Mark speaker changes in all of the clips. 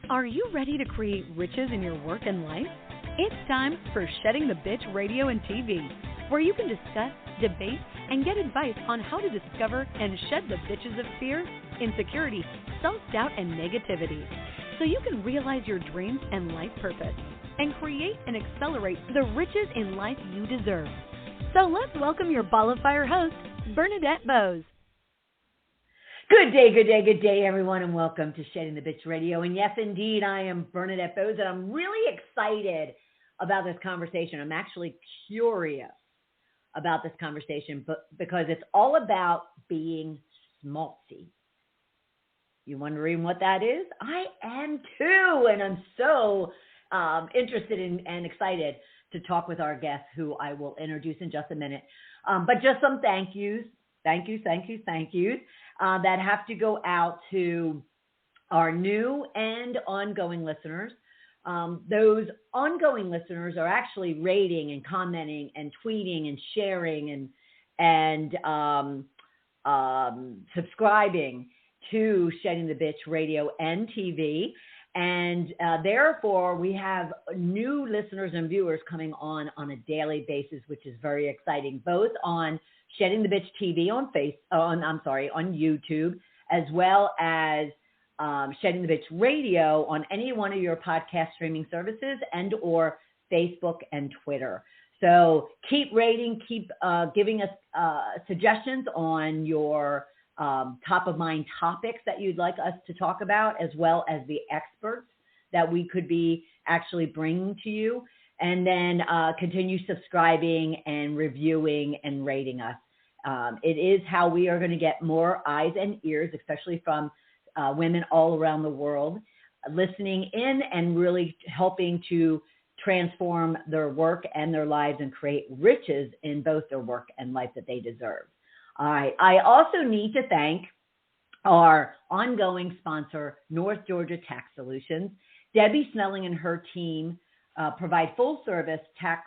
Speaker 1: Are you ready to create riches in your work and life? It's time for Shedding the Bitch Radio and TV, where you can discuss, debate, and get advice on how to discover and shed the bitches of fear, insecurity, self-doubt, and negativity, so you can realize your dreams and life purpose and create and accelerate the riches in life you deserve. So let's welcome your ball of fire host, Bernadette Bose.
Speaker 2: Good day, everyone, and welcome to Shedding the Bitch Radio. And yes, indeed, I am Bernadette Bose, and I'm really excited about this conversation. I'm actually curious about this conversation, because it's all about being schmaltzy. You wondering what that is? I am too, and I'm so interested in and excited to talk with our guest, who I will introduce in just a minute. But just some thank yous that have to go out to our new and ongoing listeners. Those ongoing listeners are actually rating and commenting and tweeting and sharing and subscribing to Shedding the Bitch Radio and TV. And therefore, we have new listeners and viewers coming on a daily basis, which is very exciting, both on Shedding the Bitch TV on YouTube, as well as Shedding the Bitch Radio on any one of your podcast streaming services and or Facebook and Twitter. So keep rating, keep giving us suggestions on your top of mind topics that you'd like us to talk about, as well as the experts that we could be actually bringing to you. And then continue subscribing and reviewing and rating us. It is how we are going to get more eyes and ears, especially from women all around the world, listening in and really helping to transform their work and their lives and create riches in both their work and life that they deserve. All right. I also need to thank our ongoing sponsor, North Georgia Tax Solutions. Debbie Snelling and her team provide full service tax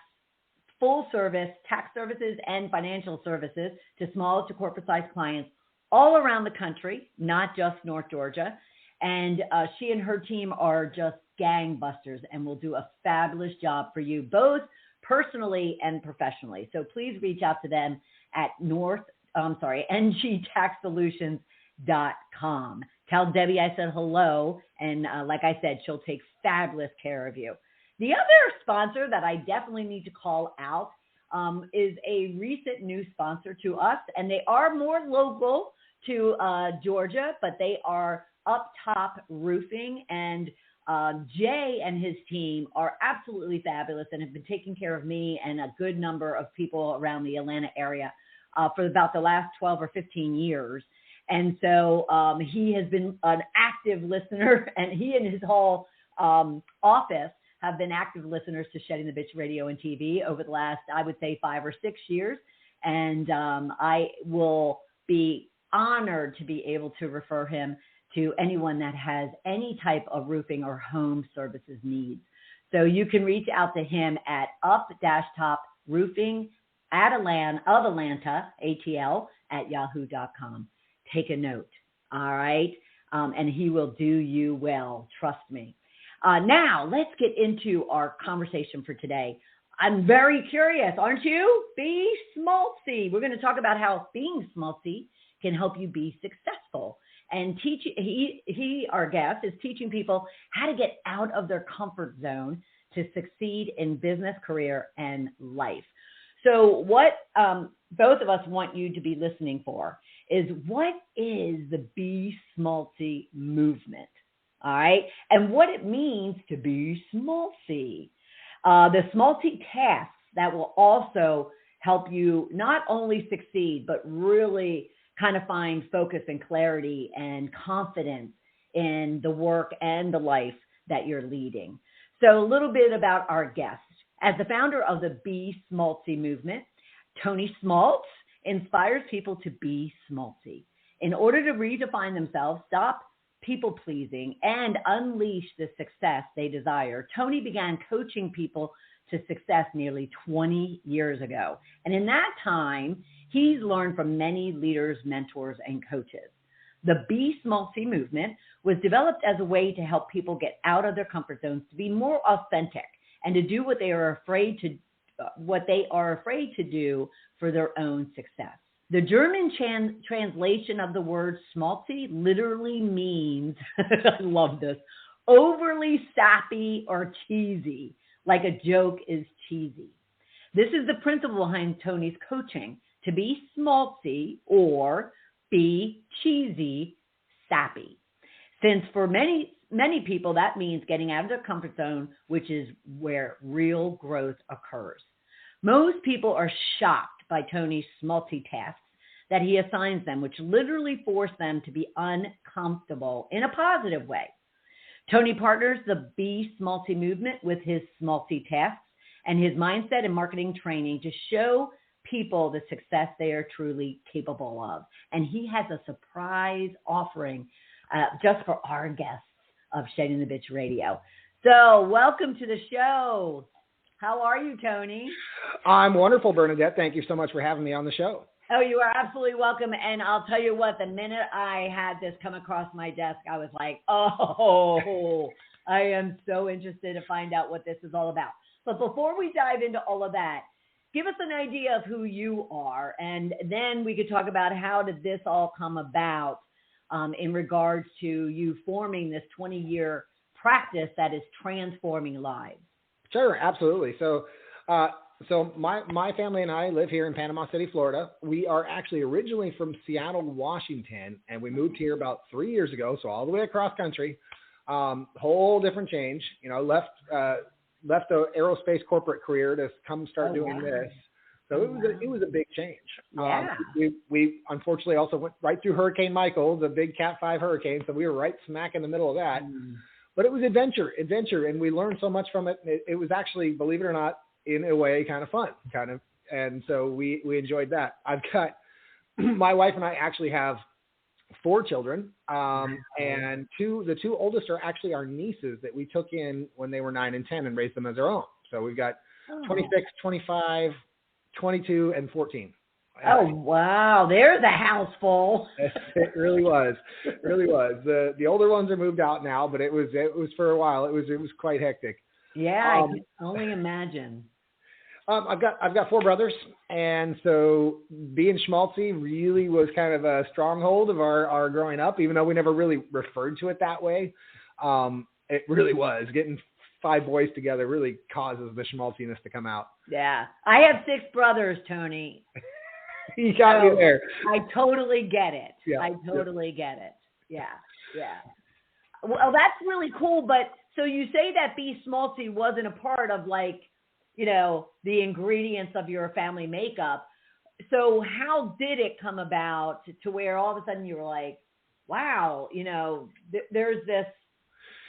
Speaker 2: services and financial services to small to corporate sized clients all around the country, not just North Georgia. And she and her team are just gangbusters and will do a fabulous job for you, both personally and professionally. So please reach out to them at ngtaxsolutions.com. Tell Debbie I said hello, and like I said, she'll take fabulous care of you. The other sponsor that I definitely need to call out is a recent new sponsor to us, and they are more local to Georgia, but they are Up Top Roofing, and Jay and his team are absolutely fabulous and have been taking care of me and a good number of people around the Atlanta area for about the last 12 or 15 years. And so he has been an active listener, and he and his whole office have been active listeners to Shedding the Bitch Radio and TV over the last, I would say, 5 or 6 years. And I will be honored to be able to refer him to anyone that has any type of roofing or home services needs. So you can reach out to him at up-top roofing of Atlanta, ATL, at yahoo.com. Take a note, all right? And he will do you well, trust me. Now, let's get into our conversation for today. I'm very curious, aren't you? Be schmaltzy. We're going to talk about how being schmaltzy can help you be successful. And our guest, is teaching people how to get out of their comfort zone to succeed in business, career, and life. So what both of us want you to be listening for is, what is the Be Schmaltzy movement? All right, and what it means to be schmaltzy. The Schmaltzy Tasks that will also help you not only succeed, but really kind of find focus and clarity and confidence in the work and the life that you're leading. So a little bit about our guest. As the founder of the Be Schmaltzy movement, Tony Schmaltz inspires people to be schmaltzy in order to redefine themselves, stop people-pleasing, and unleash the success they desire. Tony began coaching people to success nearly 20 years ago. And in that time, he's learned from many leaders, mentors, and coaches. The Schmaltzy Movement was developed as a way to help people get out of their comfort zones, to be more authentic, and to do what they are afraid to do for their own success. The German translation of the word Schmaltzy literally means, I love this, overly sappy or cheesy, like a joke is cheesy. This is the principle behind Tony's coaching, to be schmaltzy or be cheesy, sappy. Since for many people, that means getting out of their comfort zone, which is where real growth occurs. Most people are shocked by Tony's Schmaltzy Tasks that he assigns them, which literally force them to be uncomfortable in a positive way. Tony partners the Schmaltzy Movement with his Schmaltzy Tasks and his mindset and marketing training to show people the success they are truly capable of. And he has a surprise offering just for our guests of Shedding the Bitch Radio. So welcome to the show. How are you, Tony?
Speaker 3: I'm wonderful, Bernadette. Thank you so much for having me on the show.
Speaker 2: Oh, you are absolutely welcome. And I'll tell you what, the minute I had this come across my desk, I was like, oh, I am so interested to find out what this is all about. But before we dive into all of that, give us an idea of who you are, and then we could talk about how did this all come about in regards to you forming this 20-year practice that is transforming lives.
Speaker 3: Sure, absolutely. So my family and I live here in Panama City, Florida. We are actually originally from Seattle, Washington, and we moved here about 3 years ago, so all the way across country. Whole different change. Left the aerospace corporate career to come start doing this. So it was a big change.
Speaker 2: Yeah.
Speaker 3: We unfortunately also went right through Hurricane Michael, the big Cat 5 hurricane. So we were right smack in the middle of that. But it was adventure, and we learned so much from it. It was actually, believe it or not, in a way, kind of fun, and so we enjoyed that. I've got my wife and I actually have 4 children, and the two oldest are actually our nieces that we took in when they were 9 and 10 and raised them as our own. So we've got 26, 25, 22, and 14.
Speaker 2: Oh, wow. There's a house full.
Speaker 3: It really was. It really was. The older ones are moved out now, but it was for a while. It was quite hectic.
Speaker 2: Yeah, I can only imagine.
Speaker 3: I've got 4 brothers, and so being Schmaltzy really was kind of a stronghold of our growing up, even though we never really referred to it that way. It really was. Getting 5 boys together really causes the Schmaltziness to come out.
Speaker 2: Yeah. I have 6 brothers, Tony.
Speaker 3: You got me there.
Speaker 2: I totally get it.
Speaker 3: Yeah.
Speaker 2: I totally get it. Yeah. Yeah. Well, that's really cool. But so you say that Schmaltzy wasn't a part of the ingredients of your family makeup. So how did it come about to where all of a sudden you were like, wow, there's this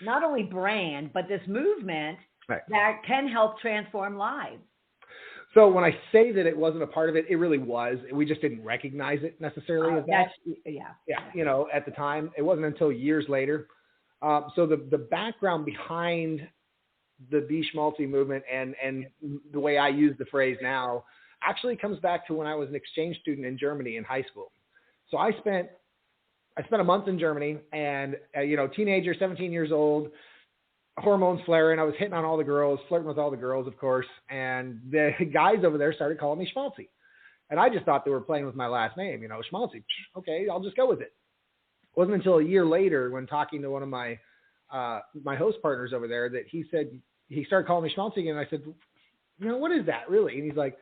Speaker 2: not only brand, but this movement that can help transform lives?
Speaker 3: So when I say that it wasn't a part of it, it really was. We just didn't recognize it necessarily as that. Yeah. At the time, it wasn't until years later. So the background behind the Schmaltzy movement and the way I use the phrase now actually comes back to when I was an exchange student in Germany in high school. So I spent a month in Germany, and teenager, 17 years old, hormones flaring. I was hitting on all the girls, flirting with all the girls, of course. And the guys over there started calling me Schmaltzy. And I just thought they were playing with my last name, Schmaltzy. Okay, I'll just go with it. It wasn't until a year later when talking to one of my host partners over there that he said, he started calling me Schmaltzy again. And I said, what is that really? And he's like,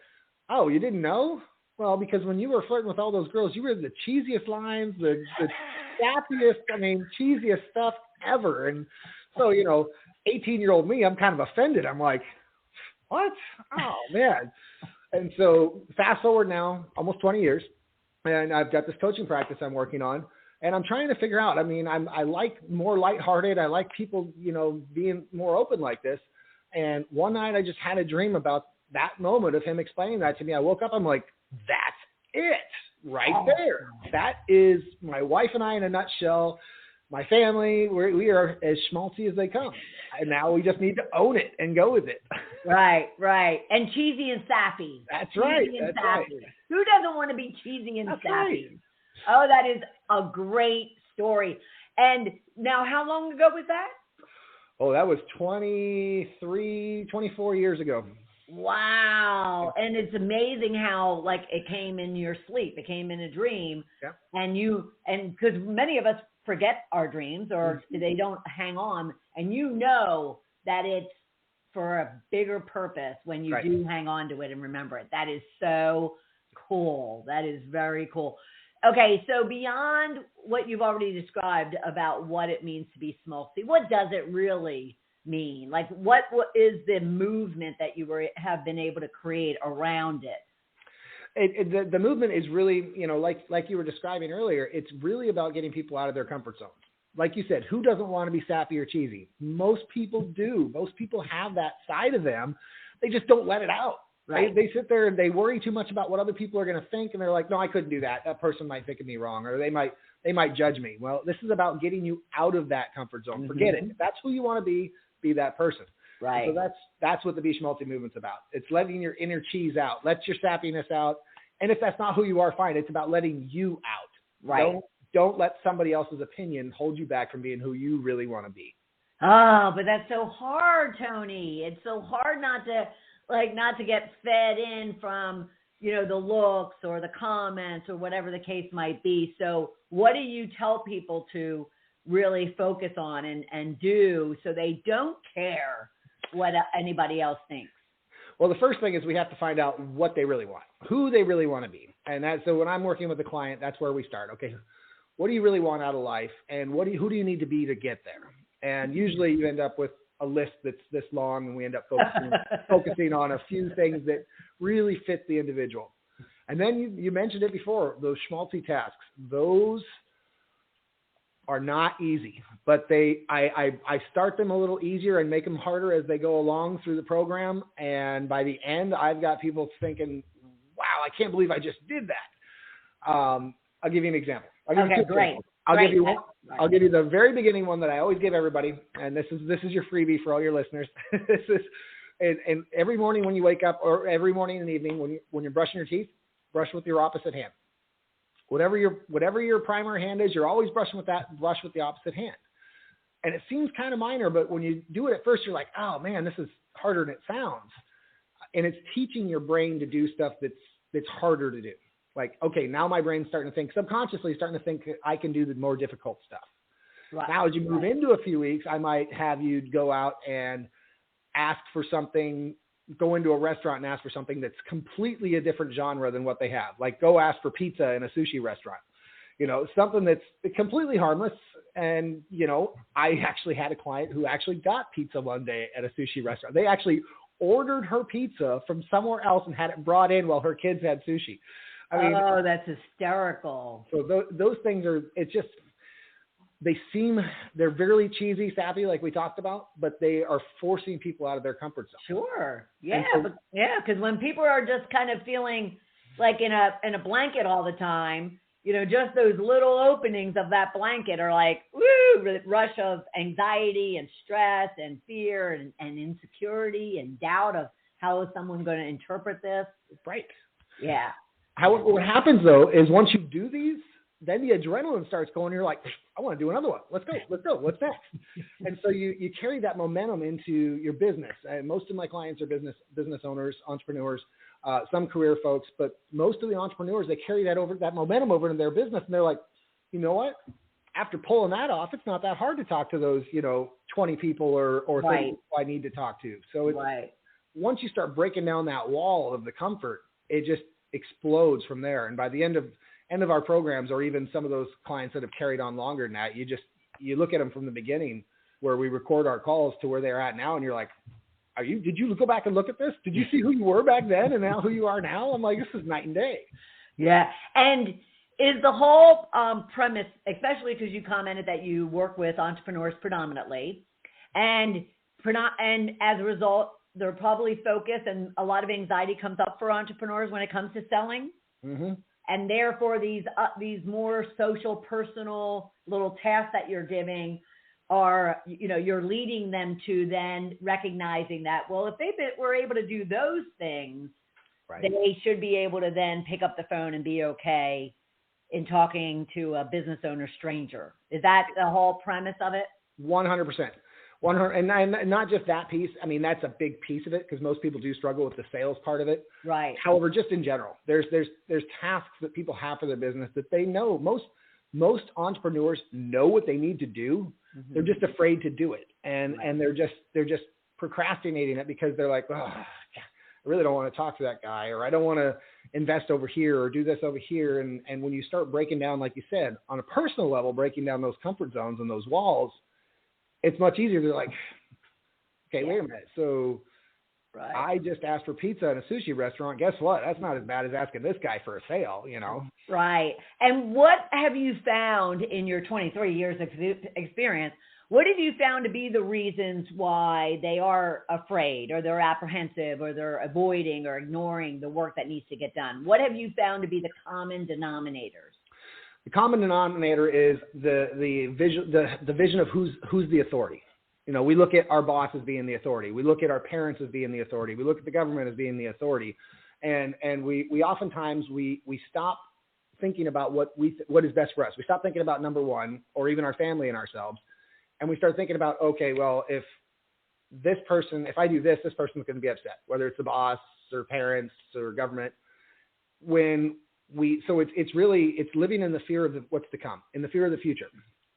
Speaker 3: oh, you didn't know? Well, because when you were flirting with all those girls, you were the cheesiest lines, the sappiest, cheesiest stuff ever. And so, 18-year-old me, I'm kind of offended. I'm like, what? Oh, man. And so fast forward now, almost 20 years, and I've got this coaching practice I'm working on, and I'm trying to figure out, I like more lighthearted. I like people, being more open like this. And one night I just had a dream about that moment of him explaining that to me. I woke up, I'm like, that's it right there. That is my wife and I in a nutshell. My family, we are as schmaltzy as they come. And now we just need to own it and go with it.
Speaker 2: Right. And cheesy and sappy.
Speaker 3: That's right.
Speaker 2: Who doesn't want to be cheesy and sappy? Right. Oh, that is a great story. And now, how long ago was that?
Speaker 3: Oh, that was 24 years ago.
Speaker 2: Wow. And it's amazing how, like, it came in your sleep. It came in a dream.
Speaker 3: Yeah.
Speaker 2: And because many of us forget our dreams, or they don't hang on. And you know that it's for a bigger purpose when you do hang on to it and remember it. That is so cool. That is very cool. Okay, so beyond what you've already described about what it means to be Schmaltzy, what does it really mean? Like, what is the movement that you have been able to create around it?
Speaker 3: The movement is really, like you were describing earlier, it's really about getting people out of their comfort zones. Like you said, who doesn't want to be sappy or cheesy? Most people do. Most people have that side of them. They just don't let it out. Right. They sit there and they worry too much about what other people are going to think. And they're like, no, I couldn't do that. That person might think of me wrong, or they might judge me. Well, this is about getting you out of that comfort zone. Forget it. If that's who you want to be that person.
Speaker 2: Right.
Speaker 3: And so that's what the Be Schmaltzy movement's about. It's letting your inner cheese out. Let your sappiness out. And if that's not who you are, fine. It's about letting you out.
Speaker 2: Right.
Speaker 3: Don't let somebody else's opinion hold you back from being who you really want to be.
Speaker 2: Oh, but that's so hard, Tony. It's so hard not to get fed in from, the looks or the comments or whatever the case might be. So what do you tell people to really focus on and do so they don't care what anybody else thinks?
Speaker 3: Well, the first thing is we have to find out what they really want, who they really want to be. And so when I'm working with a client, that's where we start. Okay, what do you really want out of life? And who do you need to be to get there? And usually you end up with a list that's this long, and we end up focusing on a few things that really fit the individual. And then you mentioned it before, those Schmaltzy tasks. Those are not easy, but I start them a little easier and make them harder as they go along through the program. And by the end, I've got people thinking, wow, I can't believe I just did that. I'll give you an example.
Speaker 2: Okay, great.
Speaker 3: I'll give you the very beginning one that I always give everybody, and this is your freebie for all your listeners. This is, and every morning when you wake up, or every morning and evening when you're brushing your teeth, brush with your opposite hand. Whatever your primary hand is, you're always brushing with that. Brush with the opposite hand. And it seems kind of minor, but when you do it at first, you're like, oh man, this is harder than it sounds. And it's teaching your brain to do stuff that's harder to do. Like, okay, now my brain's starting to think, subconsciously starting to think I can do the more difficult stuff. Right. Now, as you move into a few weeks, I might have you go out and ask for something, go into a restaurant and ask for something that's completely a different genre than what they have. Like, go ask for pizza in a sushi restaurant, something that's completely harmless. And, I actually had a client who actually got pizza one day at a sushi restaurant. They actually ordered her pizza from somewhere else and had it brought in while her kids had sushi. I mean,
Speaker 2: oh, that's hysterical.
Speaker 3: So those things are, they're really cheesy, sappy, like we talked about, but they are forcing people out of their comfort zone.
Speaker 2: Sure. Yeah. Because when people are just kind of feeling like in a blanket all the time, just those little openings of that blanket are like, woo, rush of anxiety and stress and fear and insecurity and doubt of how is someone going to interpret this.
Speaker 3: Right.
Speaker 2: Yeah.
Speaker 3: What happens, though, is once you do these, then the adrenaline starts going. You're like, I want to do another one. Let's go. What's next? And so you carry that momentum into your business. And most of my clients are business owners, entrepreneurs, some career folks. But most of the entrepreneurs, they carry that momentum over into their business. And they're like, you know what? After pulling that off, it's not that hard to talk to those, 20 people or 30 people I need to talk to. So once you start breaking down that wall of the comfort, it just explodes from there. And by the end of our programs, or even some of those clients that have carried on longer than that, you look at them from the beginning where we record our calls to where they're at now. And you're like, did you go back and look at this? Did you see who you were back then and now who you are now? I'm like, this is night and day. Yeah.
Speaker 2: And is the whole premise, especially because you commented that you work with entrepreneurs predominantly, and as a result, they're probably focused, and a lot of anxiety comes up for entrepreneurs when it comes to selling.
Speaker 3: Mm-hmm.
Speaker 2: And therefore, these more social, personal little tasks that you're giving are, you're leading them to then recognizing that, well, if they were able to do those things, they should be able to then pick up the phone and be okay in talking to a business owner stranger. Is that the whole premise of it?
Speaker 3: 100%. 100, and not just that piece. I mean, that's a big piece of it because most people do struggle with the sales part of it.
Speaker 2: Right.
Speaker 3: However, just in general, there's tasks that people have for their business that they know. Most entrepreneurs know what they need to do. Mm-hmm. They're just afraid to do it, and they're just procrastinating it because they're like, oh, I really don't want to talk to that guy, or I don't want to invest over here or do this over here. And when you start breaking down, like you said, on a personal level, breaking down those comfort zones and those walls, it's much easier to like, okay, wait a minute. So I just asked for pizza in a sushi restaurant. Guess what? That's not as bad as asking this guy for a sale, you know?
Speaker 2: Right. And what have you found in your 23 years of experience? What have you found to be the reasons why they are afraid or they're apprehensive or they're avoiding or ignoring the work that needs to get done? What have you found to be the common denominators?
Speaker 3: The common denominator is the vision of who's the authority. You know, we look at our boss as being the authority. We look at our parents as being the authority. We look at the government as being the authority. And we oftentimes we stop thinking about what is best for us. We stop thinking about number one or even our family and ourselves. And we start thinking about, okay, well, if I do this, this person's going to be upset, whether it's the boss or parents or government. So it's living in the fear of what's to come, in the fear of the future.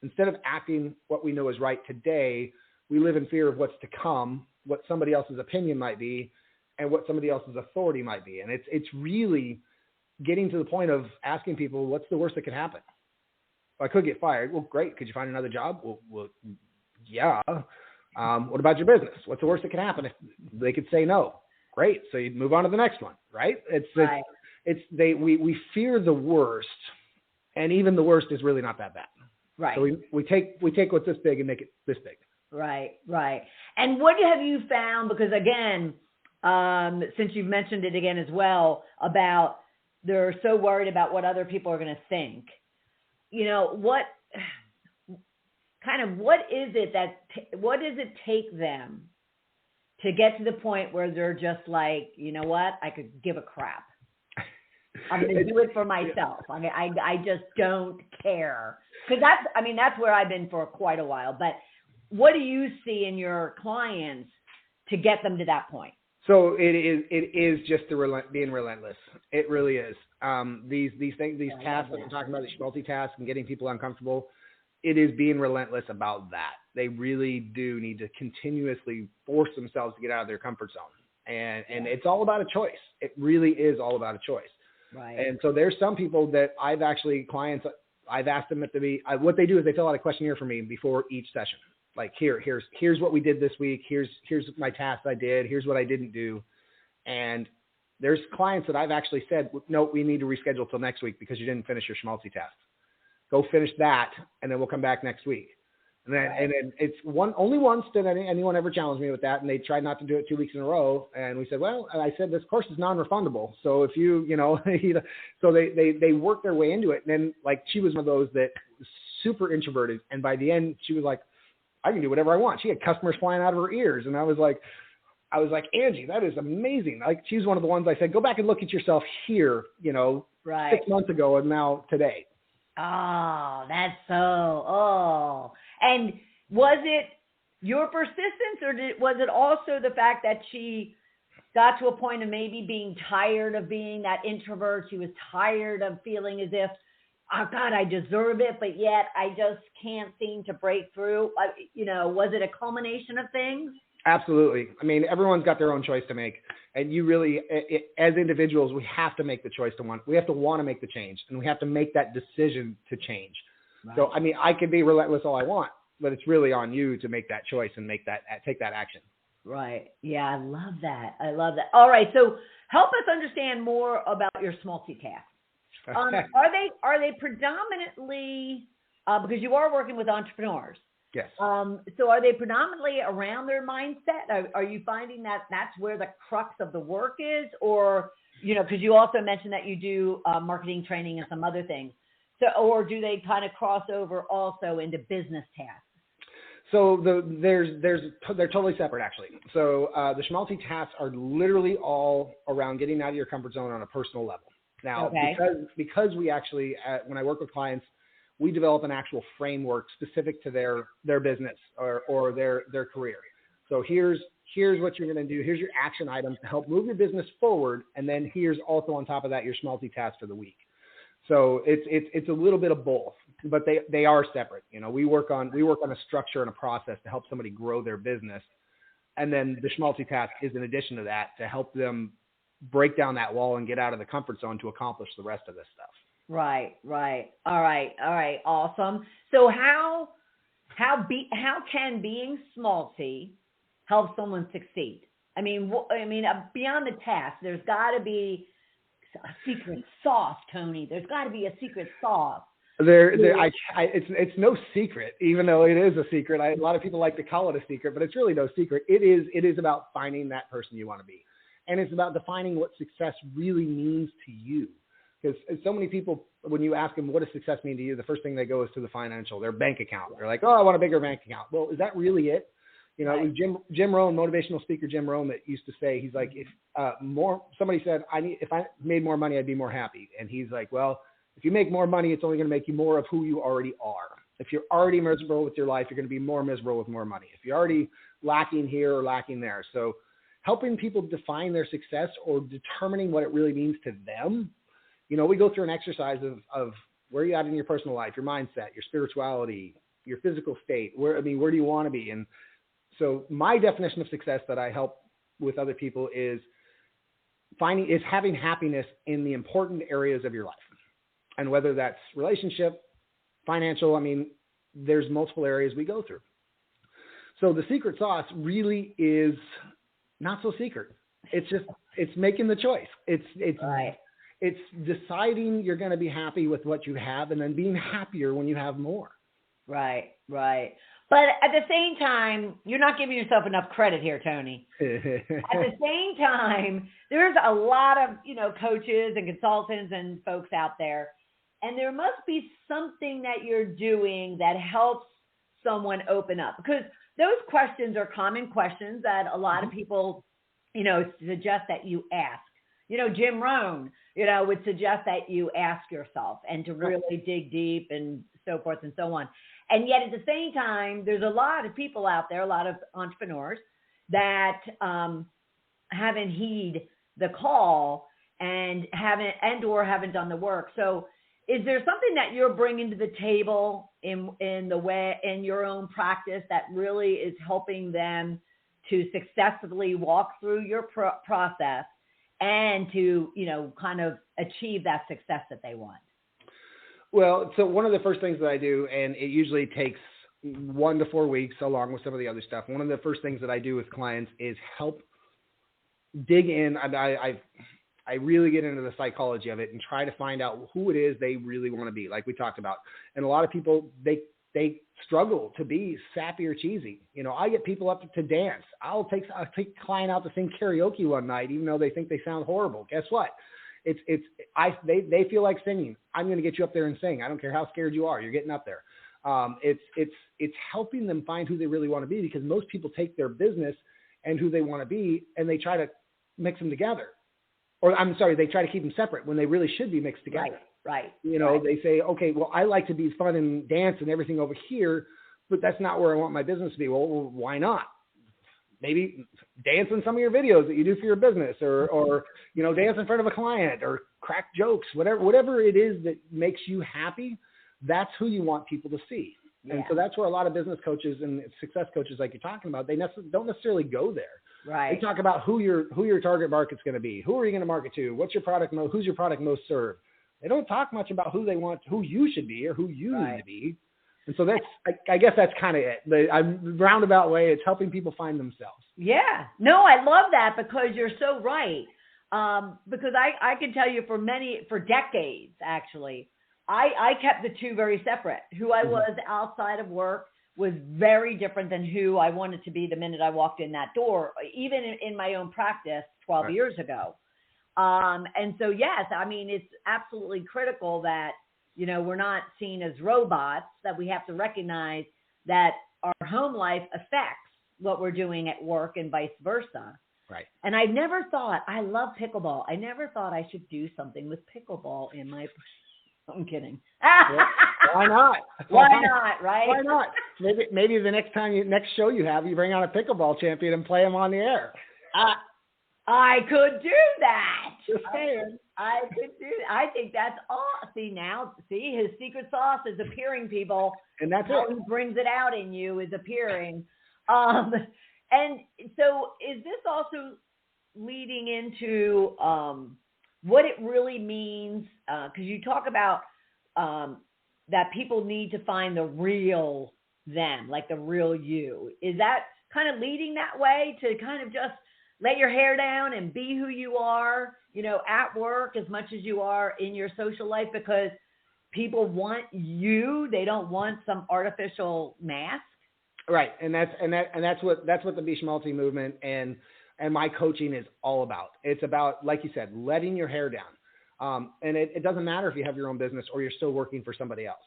Speaker 3: Instead of acting what we know is right today, we live in fear of what's to come, what somebody else's opinion might be, and what somebody else's authority might be. And it's really getting to the point of asking people, what's the worst that could happen? Well, I could get fired. Well, great. Could you find another job? Well yeah. What about your business? What's the worst that could happen if they could say no? Great. So you move on to the next one, right? We fear the worst, and even the worst is really not that bad.
Speaker 2: Right.
Speaker 3: So we take what's this big and make it this big.
Speaker 2: Right. And what have you found? Because again, since you've mentioned it again as well, about they're so worried about what other people are going to think. You know, what does it take them to get to the point where they're just like, you know what, I could give a crap. I'm going to do it for myself. I mean, I just don't care. Because that's where I've been for quite a while. But what do you see in your clients to get them to that point?
Speaker 3: So it is just being relentless. It really is. These things, these tasks that we're talking about, the Schmaltzy tasks and getting people uncomfortable, it is being relentless about that. They really do need to continuously force themselves to get out of their comfort zone. And it's all about a choice. It really is all about a choice.
Speaker 2: Right.
Speaker 3: And so there's some people that I've asked them what they do is they fill out a questionnaire for me before each session. Like here's what we did this week. Here's my tasks I did. Here's what I didn't do. And there's clients that I've actually said, no, we need to reschedule till next week because you didn't finish your Schmaltzy tasks. Go finish that, and then we'll come back next week. And then it's only once did anyone ever challenge me with that, and they tried not to do it 2 weeks in a row. And we said, well, and I said, this course is non-refundable. So if so they worked their way into it. And then like she was one of those that was super introverted, and by the end she was like, I can do whatever I want. She had customers flying out of her ears, and I was like, Angie, that is amazing. Like she's one of the ones I said, go back and look at yourself here, 6 months ago and now today.
Speaker 2: Oh, that's so, And was it your persistence, or was it also the fact that she got to a point of maybe being tired of being that introvert? She was tired of feeling as if, oh God, I deserve it, but yet I just can't seem to break through. Was it a culmination of things?
Speaker 3: Absolutely. I mean, everyone's got their own choice to make. And you really, as individuals, we have to make the choice we have to want to make the change, and we have to make that decision to change. Right. So, I mean, I can be relentless all I want, but it's really on you to make that choice and take that action.
Speaker 2: Right. Yeah, I love that. All right. So help us understand more about your Schmaltzy tasks. Are they predominantly, because you are working with entrepreneurs?
Speaker 3: Yes.
Speaker 2: So are they predominantly around their mindset? Are you finding that that's where the crux of the work is? Or, because you also mentioned that you do marketing training and some other things. So, or do they kind of cross over also into business tasks?
Speaker 3: So they're totally separate, actually. So the Schmaltzy tasks are literally all around getting out of your comfort zone on a personal level. Now, because we actually, when I work with clients, we develop an actual framework specific to their business or their career. So here's what you're going to do. Here's your action items to help move your business forward. And then here's also on top of that, your Schmaltzy Tasks for the week. So it's a little bit of both, but they are separate. You know, we work on a structure and a process to help somebody grow their business. And then the Schmaltzy Task is in addition to that to help them break down that wall and get out of the comfort zone to accomplish the rest of this stuff. Right.
Speaker 2: All right. Awesome. So how can being Schmaltzy help someone succeed? I mean, beyond the task, there's got to be a secret sauce, Tony. There's got to be a secret sauce.
Speaker 3: It's no secret, even though it is a secret. A lot of people like to call it a secret, but it's really no secret. It is about finding that person you want to be. And it's about defining what success really means to you. Because so many people, when you ask them, what does success mean to you? The first thing they go is to their bank account. They're like, oh, I want a bigger bank account. Well, is that really it? You know, it was Jim Rohn, motivational speaker Jim Rohn, that used to say, he's like, if somebody said, if I made more money, I'd be more happy. And he's like, well, if you make more money, it's only going to make you more of who you already are. If you're already miserable with your life, you're going to be more miserable with more money. If you're already lacking here or lacking there. So helping people define their success or determining what it really means to them. You know, we go through an exercise of where you're at in your personal life, your mindset, your spirituality, your physical state. Where do you want to be? And so my definition of success that I help with other people is having happiness in the important areas of your life. And whether that's relationship, financial, there's multiple areas we go through. So the secret sauce really is not so secret. It's making the choice. It's deciding you're going to be happy with what you have and then being happier when you have more. Right.
Speaker 2: But at the same time, you're not giving yourself enough credit here, Tony. At the same time, there's a lot of, coaches and consultants and folks out there, and there must be something that you're doing that helps someone open up, because those questions are common questions that a lot of people, suggest that you ask. Jim Rohn, would suggest that you ask yourself and to really dig deep and so forth and so on. And yet at the same time, there's a lot of people out there, a lot of entrepreneurs that haven't heed the call and haven't done the work. So is there something that you're bringing to the table in your own practice that really is helping them to successfully walk through your process and to, kind of achieve that success that they want?
Speaker 3: Well, so one of the first things that I do, and it usually takes 1 to 4 weeks along with some of the other stuff. One of the first things that I do with clients is help dig in. I really get into the psychology of it and try to find out who it is they really want to be, like we talked about. And a lot of people, they struggle to be sappy or cheesy. I get people up to dance. I'll take a client out to sing karaoke one night, even though they think they sound horrible. Guess what? They feel like singing. I'm going to get you up there and sing. I don't care how scared you are. You're getting up there. It's helping them find who they really want to be, because most people take their business and who they want to be and they try to mix them together. Or they try to keep them separate when they really should be mixed together.
Speaker 2: Right.
Speaker 3: They say, okay, well, I like to be fun and dance and everything over here, but that's not where I want my business to be. Well, why not? Maybe dance in some of your videos that you do for your business, or dance in front of a client, or crack jokes, whatever it is that makes you happy. That's who you want people to see. Yeah. And so that's where a lot of business coaches and success coaches, like you're talking about, they don't necessarily go there.
Speaker 2: Right.
Speaker 3: They talk about who your target market's going to be. Who are you going to market to? What's your product? Who's your product most served? They don't talk much about who you should be or who you need to be. And so I guess that's kind of it. I'm roundabout way. It's helping people find themselves.
Speaker 2: Yeah. No, I love that, because you're so right. Because I can tell you for decades, actually, I kept the two very separate. Who I was outside of work was very different than who I wanted to be the minute I walked in that door, even in my own practice 12 years ago. And so, yes, it's absolutely critical that, we're not seen as robots, that we have to recognize that our home life affects what we're doing at work and vice versa.
Speaker 3: Right.
Speaker 2: And I never thought, I love pickleball. I never thought I should do something with pickleball in my, I'm kidding.
Speaker 3: Why not?
Speaker 2: Why not, right?
Speaker 3: Why not? Maybe the next show you have, you bring on a pickleball champion and play him on the air.
Speaker 2: I could do that.
Speaker 3: Just saying.
Speaker 2: I could do that. I think that's all. See, his secret sauce is appearing, people.
Speaker 3: And that's
Speaker 2: how
Speaker 3: it.
Speaker 2: he brings it out in you is appearing. And so is this also leading into what it really means? Because you talk about that people need to find the real them, like the real you. Is that kind of leading that way to kind of just let your hair down and be who you are, at work as much as you are in your social life, because people want you, they don't want some artificial mask?
Speaker 3: Right. And that's what the Schmaltzy movement and my coaching is all about. It's about, like you said, letting your hair down. And it doesn't matter if you have your own business or you're still working for somebody else.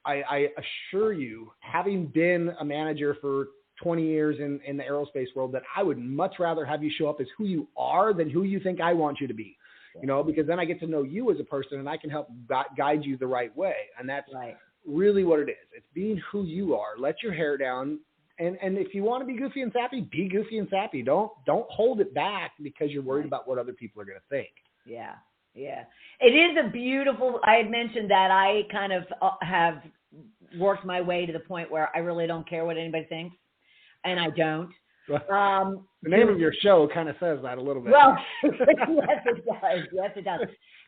Speaker 3: I assure you, having been a manager for 20 years in the aerospace world, that I would much rather have you show up as who you are than who you think I want you to be, because then I get to know you as a person and I can help guide you the right way. And that's really what it is. It's being who you are. Let your hair down. And if you want to be goofy and sappy, be goofy and sappy. Don't hold it back because you're worried about what other people are going to think.
Speaker 2: Yeah. Yeah. It is a beautiful, I had mentioned that I kind of have worked my way to the point where I really don't care what anybody thinks. And I don't.
Speaker 3: The name of your show kind of says that a little bit.
Speaker 2: Well, yes, it does. Yes, it does.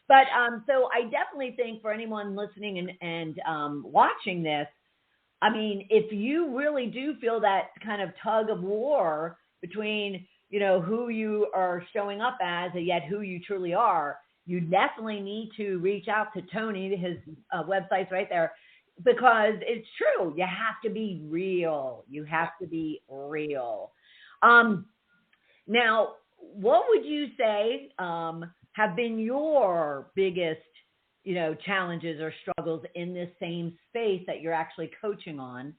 Speaker 2: But so I definitely think for anyone listening and watching this, I mean, if you really do feel that kind of tug of war between, who you are showing up as and yet who you truly are, you definitely need to reach out to Tony. His website's right there. Because it's true. You have to be real. You have to be real. Now, what would you say have been your biggest, challenges or struggles in this same space that you're actually coaching on?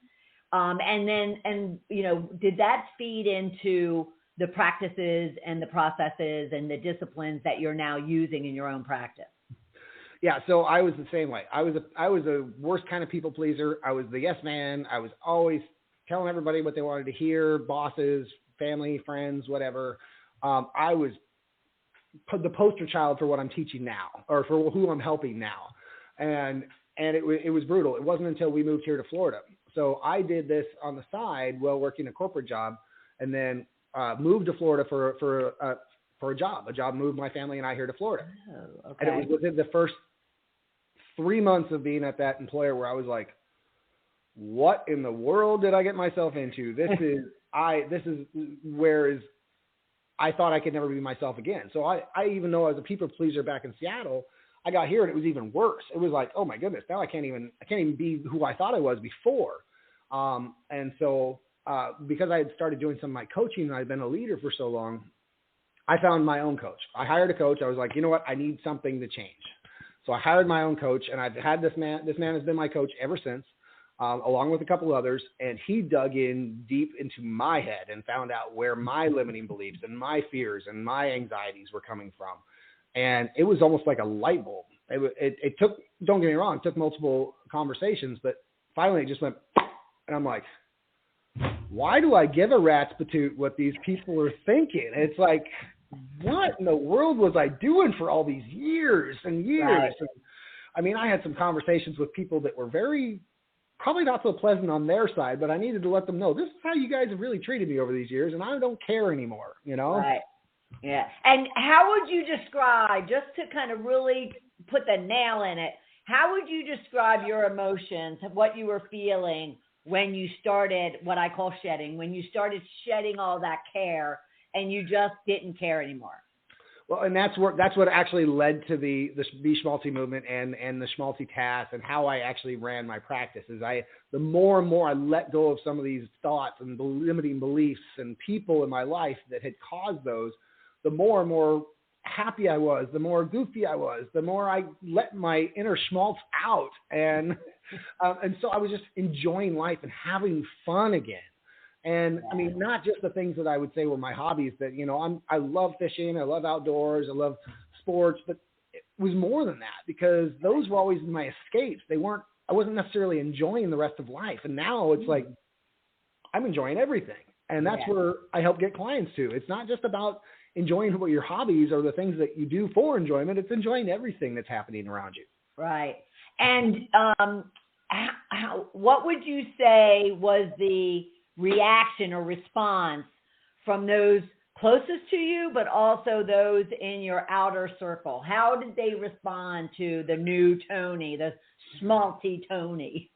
Speaker 2: And did that feed into the practices and the processes and the disciplines that you're now using in your own practice?
Speaker 3: Yeah, so I was the same way. I was a worst kind of people pleaser. I was the yes man. I was always telling everybody what they wanted to hear, bosses, family, friends, whatever. I was the poster child for what I'm teaching now, or for who I'm helping now, and it was brutal. It wasn't until we moved here to Florida. So I did this on the side while working a corporate job, and then moved to Florida for a job. A job moved my family and I here to Florida.
Speaker 2: Oh, okay.
Speaker 3: And it was within the first 3 months of being at that employer where I was like, what in the world did I get myself into? This is where I thought I could never be myself again. So I even though I was a people pleaser back in Seattle, I got here and it was even worse. It was like, oh my goodness, now I can't even be who I thought I was before. And so because I had started doing some of my coaching and I'd been a leader for so long, I found my own coach. I hired a coach. I was like, you know what? I need something to change. So I hired my own coach, and I've had this man. This man has been my coach ever since, along with a couple others. And he dug in deep into my head and found out where my limiting beliefs and my fears and my anxieties were coming from. And it was almost like a light bulb. It took, don't get me wrong, it took multiple conversations, but finally it just went, and I'm like, why do I give a rat's patoot what these people are thinking? It's like, what in the world was I doing for all these years and years?
Speaker 2: Right.
Speaker 3: And, I mean, I had some conversations with people that were probably not so pleasant on their side, but I needed to let them know this is how you guys have really treated me over these years, and I don't care anymore,
Speaker 2: Right. Yeah. And how would you describe, just to kind of really put the nail in it, how would you describe your emotions, what you were feeling when you started what I call shedding, when you started shedding all that care and you just didn't care anymore?
Speaker 3: Well, and that's what actually led to the Schmaltzy movement and the Schmaltzy Tasks and how I actually ran my practice. The more and more I let go of some of these thoughts and the limiting beliefs and people in my life that had caused those, the more and more happy I was, the more goofy I was, the more I let my inner Schmaltz out, and so I was just enjoying life and having fun again. And I mean, not just the things that I would say were my hobbies that, I love fishing, I love outdoors, I love sports, but it was more than that because those were always my escapes. I wasn't necessarily enjoying the rest of life. And now it's like, I'm enjoying everything. And that's where I help get clients to. It's not just about enjoying what your hobbies or the things that you do for enjoyment. It's enjoying everything that's happening around you.
Speaker 2: Right. And what would you say was the reaction or response from those closest to you, but also those in your outer circle? How did they respond to the new Tony, the Schmaltzy Tony?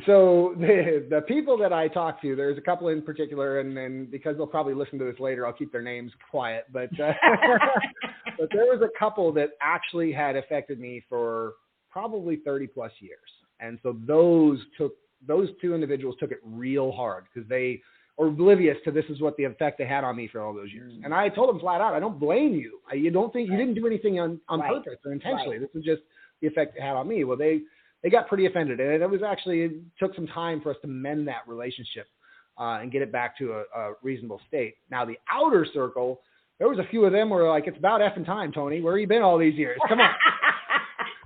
Speaker 3: So the people that I talk to, there's a couple in particular, and because they'll probably listen to this later, I'll keep their names quiet. But but there was a couple that actually had affected me for probably 30 plus years. And so those two individuals took it real hard because they are oblivious to this is what the effect they had on me for all those years. And I told them flat out, I don't blame you. You don't think you didn't do anything on purpose or intentionally. This is just the effect it had on me. Well, they got pretty offended, and it took some time for us to mend that relationship and get it back to a reasonable state. Now, the outer circle, there was a few of them where like, it's about effing time, Tony. Where have you been all these years? Come on.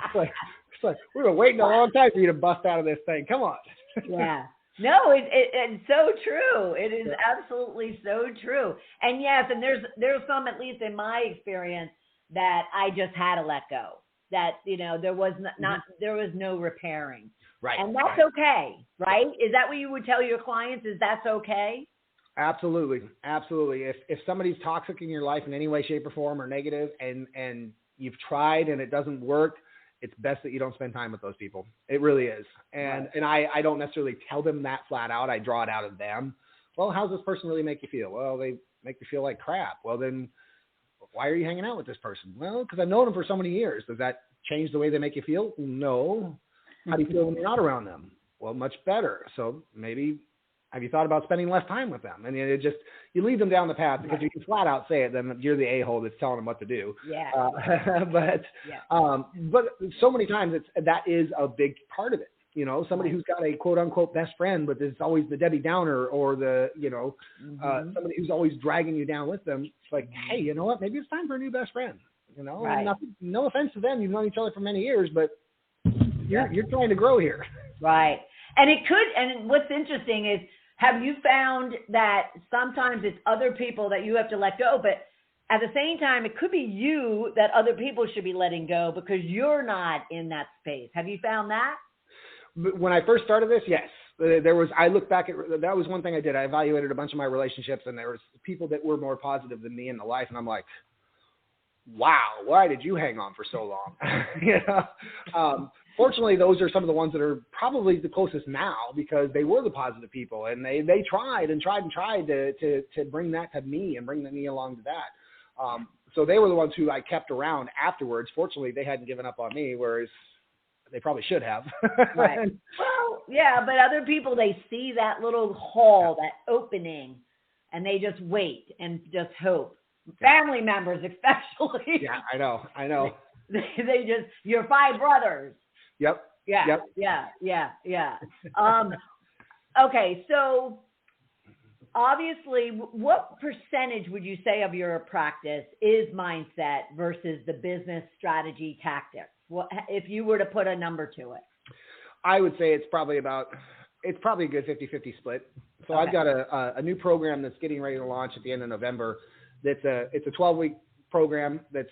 Speaker 3: It's like we've been waiting a long time for you to bust out of this thing. Come on.
Speaker 2: Yeah. No, it's so true. It is absolutely so true. And yes, and there's some, at least in my experience, that I just had to let go. That, there was there was no repairing.
Speaker 3: Right.
Speaker 2: And that's okay, right? Is that what you would tell your clients? Is that's okay?
Speaker 3: Absolutely. Absolutely. If somebody's toxic in your life in any way, shape, or form or negative, and you've tried and it doesn't work, it's best that you don't spend time with those people. It really is. And I don't necessarily tell them that flat out. I draw it out of them. Well, how's this person really make you feel? Well, they make me feel like crap. Well, then why are you hanging out with this person? Well, because I've known them for so many years. Does that change the way they make you feel? No. How do you feel when you're not around them? Well, much better. So maybe have you thought about spending less time with them? And you lead them down the path because you can flat out say it, then you're the a-hole that's telling them what to do.
Speaker 2: Yeah.
Speaker 3: But so many times that is a big part of it. Somebody who's got a quote unquote best friend, but there's always the Debbie Downer or the, somebody who's always dragging you down with them. It's like, hey, you know what? Maybe it's time for a new best friend. No offense to them. You've known each other for many years, but you're trying to grow here.
Speaker 2: Right. And what's interesting is, have you found that sometimes it's other people that you have to let go, but at the same time, it could be you that other people should be letting go because you're not in that space. Have you found that?
Speaker 3: When I first started this, yes. I look back at, that was one thing I did. I evaluated a bunch of my relationships, and there was people that were more positive than me in the life. And I'm like, wow, why did you hang on for so long? Fortunately, those are some of the ones that are probably the closest now because they were the positive people, and they tried to bring that to me and bring me along to that. So they were the ones who I kept around afterwards. Fortunately, they hadn't given up on me, whereas they probably should have.
Speaker 2: Right. Well, yeah, but other people, they see that little hole, that opening, and they just wait and just hope. Family members especially.
Speaker 3: Yeah, I know.
Speaker 2: They just, your 5 brothers.
Speaker 3: Yep.
Speaker 2: Yeah. Okay, so obviously, what percentage would you say of your practice is mindset versus the business strategy tactics? What, if you were to put a number to it?
Speaker 3: I would say it's probably a good 50-50 split. So okay. I've got a new program that's getting ready to launch at the end of November. It's a 12-week program that's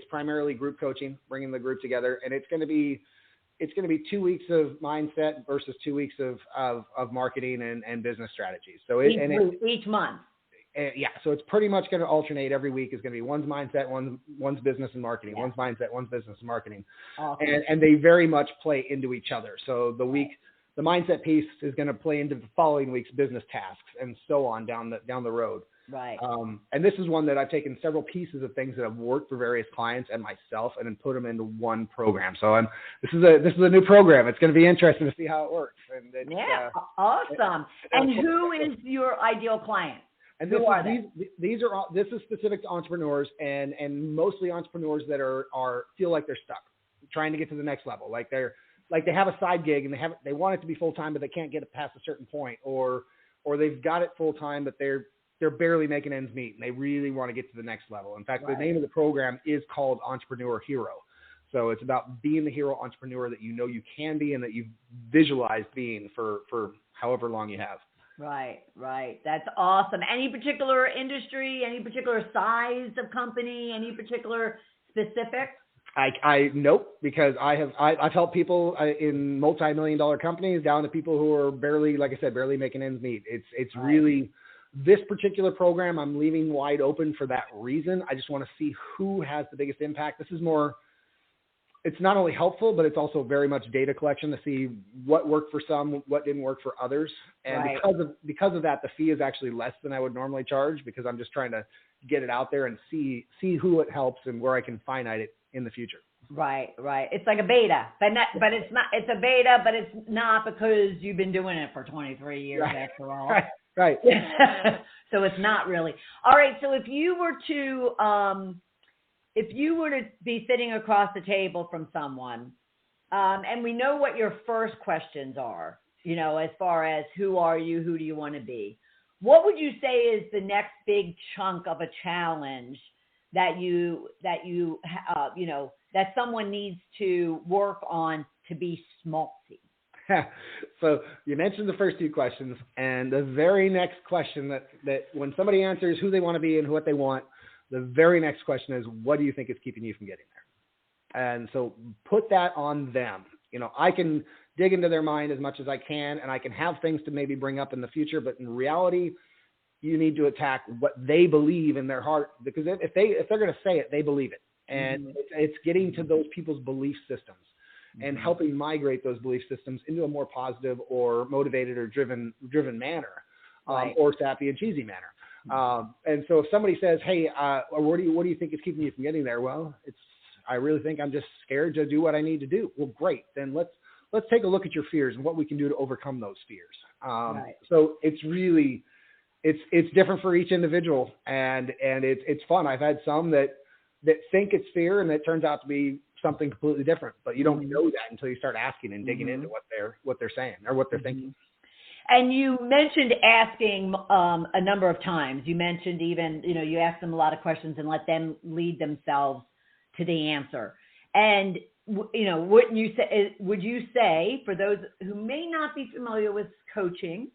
Speaker 3: primarily group coaching, bringing the group together, and it's going to be 2 weeks of mindset versus 2 weeks of marketing and business strategies. So
Speaker 2: each month.
Speaker 3: Yeah, so it's pretty much going to alternate every week. It's going to be one's mindset, one's business and marketing, one's mindset, one's business and marketing. Awesome. And they very much play into each other. So the mindset piece is going to play into the following week's business tasks and so on down the road.
Speaker 2: Right.
Speaker 3: And this is one that I've taken several pieces of things that have worked for various clients and myself and then put them into one program. So this is a new program. It's going to be interesting to see how it works. And
Speaker 2: awesome. And who is your ideal client?
Speaker 3: And this is specific to entrepreneurs and mostly entrepreneurs that feel like they're stuck, trying to get to the next level. Like they have a side gig and they want it to be full time, but they can't get it past a certain point, or or they've got it full time, but they're barely making ends meet, and they really want to get to the next level. In fact, the name of the program is called Entrepreneur Hero. So it's about being the hero entrepreneur that you know you can be and that you've visualized being for however long you have.
Speaker 2: Right. That's awesome. Any particular industry, any particular size of company, any particular specific?
Speaker 3: I nope, because I've helped people in multi-million-dollar companies down to people who are barely, like I said, barely making ends meet. It's really this particular program I'm leaving wide open for that reason. I just want to see who has the biggest impact. This is more. It's not only helpful, but it's also very much data collection to see what worked for some, what didn't work for others. And because of that, the fee is actually less than I would normally charge, because I'm just trying to get it out there and see who it helps and where I can finite it in the future.
Speaker 2: Right. It's like a beta, but it's not. It's a beta, but it's not, because you've been doing it for 23 years after all.
Speaker 3: Right.
Speaker 2: So it's not really. All right. So if you were to be sitting across the table from someone, and we know what your first questions are, as far as who are you, who do you want to be, what would you say is the next big chunk of a challenge that that someone needs to work on to be schmaltzy?
Speaker 3: So you mentioned the first two questions, and the very next question that when somebody answers who they want to be and what they want, the very next question is, what do you think is keeping you from getting there? And so put that on them. I can dig into their mind as much as I can, and I can have things to maybe bring up in the future, but in reality, you need to attack what they believe in their heart, because if they're going to say it, they believe it. And it's getting to those people's belief systems and helping migrate those belief systems into a more positive or motivated or driven manner, or sappy and cheesy manner. And so if somebody says, hey, what do you think is keeping you from getting there? Well, I really think I'm just scared to do what I need to do. Well, great. Then let's take a look at your fears and what we can do to overcome those fears. So it's really, it's different for each individual, and it's fun. I've had some that think it's fear, and it turns out to be something completely different, but you don't know that until you start asking and digging into what they're saying or what they're thinking.
Speaker 2: And you mentioned asking a number of times. You mentioned even, you ask them a lot of questions and let them lead themselves to the answer. And, would you say, for those who may not be familiar with coaching,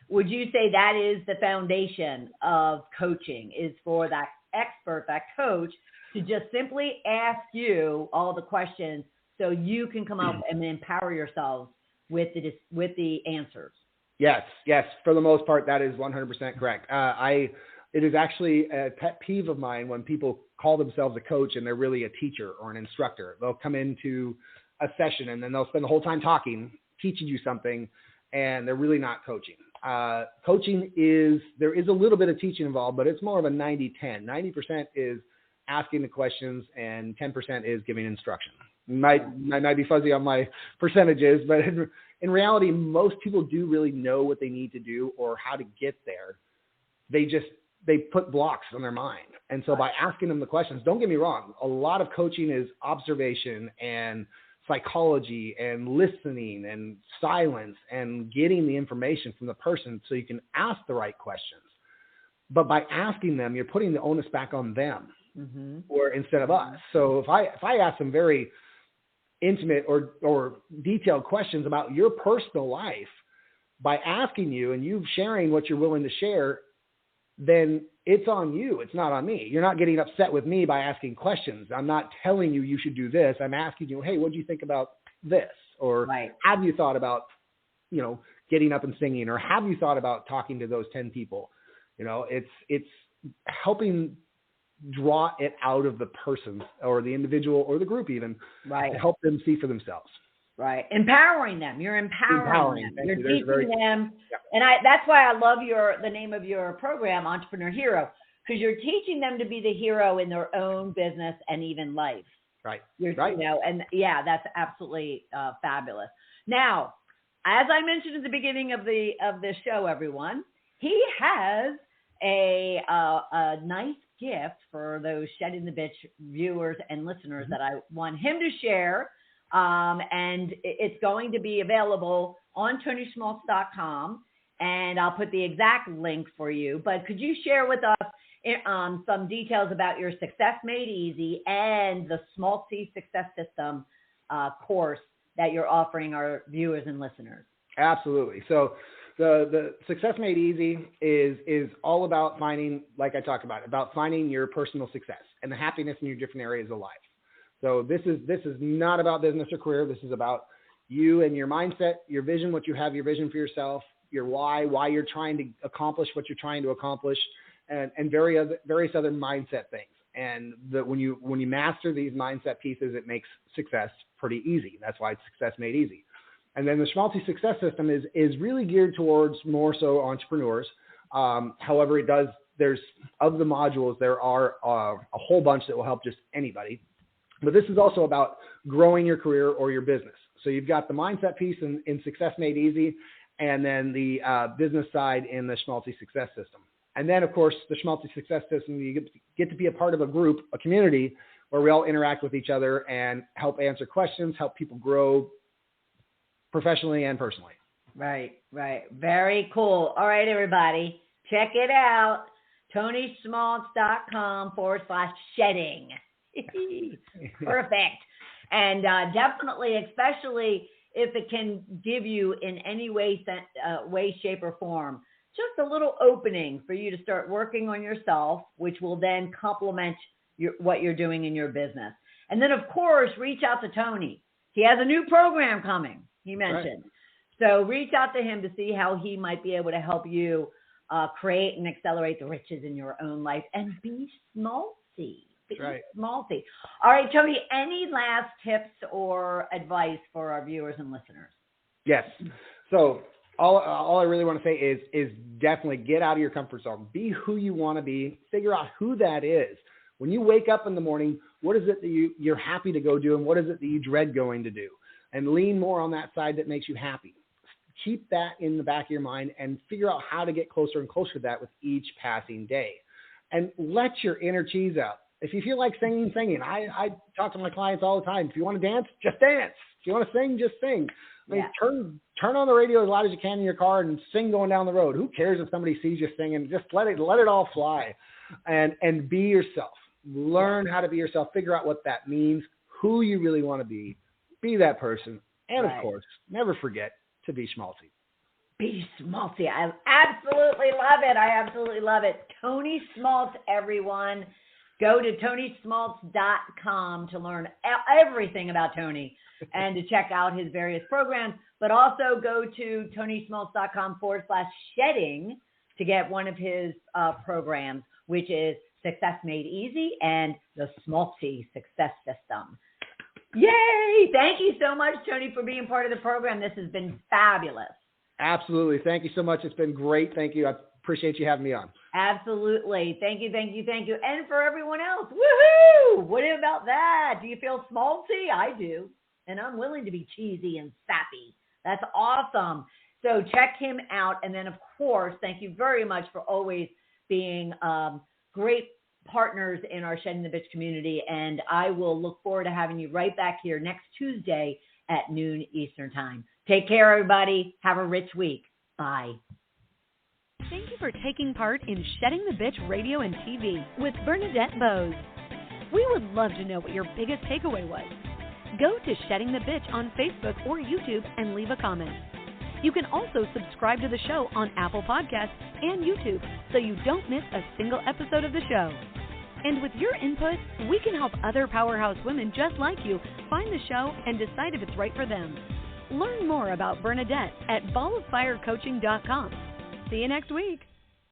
Speaker 2: would you say that is the foundation of coaching, is for that expert, that coach, to just simply ask you all the questions so you can come up and empower yourselves with the answers?
Speaker 3: Yes. For the most part, that is 100% correct. It is actually a pet peeve of mine when people call themselves a coach and they're really a teacher or an instructor. They'll come into a session and then they'll spend the whole time talking, teaching you something, and they're really not coaching. Coaching there is a little bit of teaching involved, but it's more of a 90-10. 90% is asking the questions and 10% is giving instruction. Might be fuzzy on my percentages, but in reality, most people do really know what they need to do or how to get there. They put blocks on their mind. And so by asking them the questions, don't get me wrong, a lot of coaching is observation and psychology and listening and silence and getting the information from the person so you can ask the right questions. But by asking them, you're putting the onus back on them or instead of us. So if I ask them very intimate or detailed questions about your personal life, by asking you and you sharing what you're willing to share, then it's on you. It's not on me. You're not getting upset with me by asking questions. I'm not telling you should do this. I'm asking you, hey, what do you think about this? Or have you thought about, getting up and singing? Or have you thought about talking to those 10 people? It's helping draw it out of the person or the individual or the group even to help them see for themselves.
Speaker 2: Right. Empowering them. You're empowering them. You're teaching them.
Speaker 3: Yeah.
Speaker 2: And that's why I love the name of your program, Entrepreneur Hero, because you're teaching them to be the hero in their own business and even life.
Speaker 3: Right.
Speaker 2: That's absolutely fabulous. Now, as I mentioned at the beginning of the show, everyone, he has a nice gift for those Shedding the Bitch viewers and listeners that I want him to share. And it's going to be available on TonySchmaltz.com. and I'll put the exact link for you. But could you share with us some details about your Success Made Easy and the Schmaltzy Success System course that you're offering our viewers and listeners?
Speaker 3: Absolutely. So the Success Made Easy is all about finding, like I talked about finding your personal success and the happiness in your different areas of life. So this is not about business or career. This is about you and your mindset, your vision, what you have, your vision for yourself, your why you're trying to accomplish what you're trying to accomplish, and various other mindset things. And when you master these mindset pieces, it makes success pretty easy. That's why it's Success Made Easy. And then the Schmaltzy Success System is really geared towards more so entrepreneurs. However, there's of the modules, there are a whole bunch that will help just anybody. But this is also about growing your career or your business. So you've got the mindset piece in Success Made Easy, and then the business side in the Schmaltzy Success System. And then, of course, the Schmaltzy Success System, you get to be a part of a group, a community, where we all interact with each other and help answer questions, help people grow professionally and personally.
Speaker 2: Right. Very cool. All right, everybody, check it out. TonySchmaltz.com/shedding. Perfect. And definitely, especially if it can give you in any way, shape, or form, just a little opening for you to start working on yourself, which will then complement what you're doing in your business. And then, of course, reach out to Tony. He has a new program coming, he mentioned. Right. So reach out to him to see how he might be able to help you create and accelerate the riches in your own life and be Schmaltzy.
Speaker 3: Right.
Speaker 2: Schmaltzy. All right, Tony, any last tips or advice for our viewers and listeners?
Speaker 3: Yes. So all I really want to say is definitely get out of your comfort zone. Be who you want to be. Figure out who that is. When you wake up in the morning, what is it that you're happy to go do, and what is it that you dread going to do? And lean more on that side that makes you happy. Keep that in the back of your mind and figure out how to get closer and closer to that with each passing day. And let your inner cheese out. If you feel like singing. I talk to my clients all the time. If you want to dance, just dance. If you want to sing, just sing. I mean, turn on the radio as loud as you can in your car and sing going down the road. Who cares if somebody sees you singing? Just let it all fly, and be yourself. Learn how to be yourself. Figure out what that means. Who you really want to be. Be that person. And of course, never forget to be Schmaltzy.
Speaker 2: Be Schmaltzy. I absolutely love it. Tony Schmaltz, everyone. Go to TonySchmaltz.com to learn everything about Tony and to check out his various programs, but also go to TonySchmaltz.com/shedding to get one of his programs, which is Success Made Easy and the Schmaltzy Success System. Yay! Thank you so much, Tony, for being part of the program. This has been fabulous.
Speaker 3: Absolutely. Thank you so much. It's been great. Thank you. I appreciate you having me on.
Speaker 2: Absolutely. Thank you. And for everyone else, woohoo! What about that? Do you feel schmaltzy? I do. And I'm willing to be cheesy and sappy. That's awesome. So check him out. And then, of course, thank you very much for always being great partners in our Shedding the Bitch community. And I will look forward to having you right back here next Tuesday at noon Eastern time. Take care, everybody. Have a rich week. Bye.
Speaker 1: Thank you for taking part in Shedding the Bitch Radio and TV with Bernadette Bose. We would love to know what your biggest takeaway was. Go to Shedding the Bitch on Facebook or YouTube and leave a comment. You can also subscribe to the show on Apple Podcasts and YouTube so you don't miss a single episode of the show. And with your input, we can help other powerhouse women just like you find the show and decide if it's right for them. Learn more about Bernadette at balloffirecoaching.com. See you next week.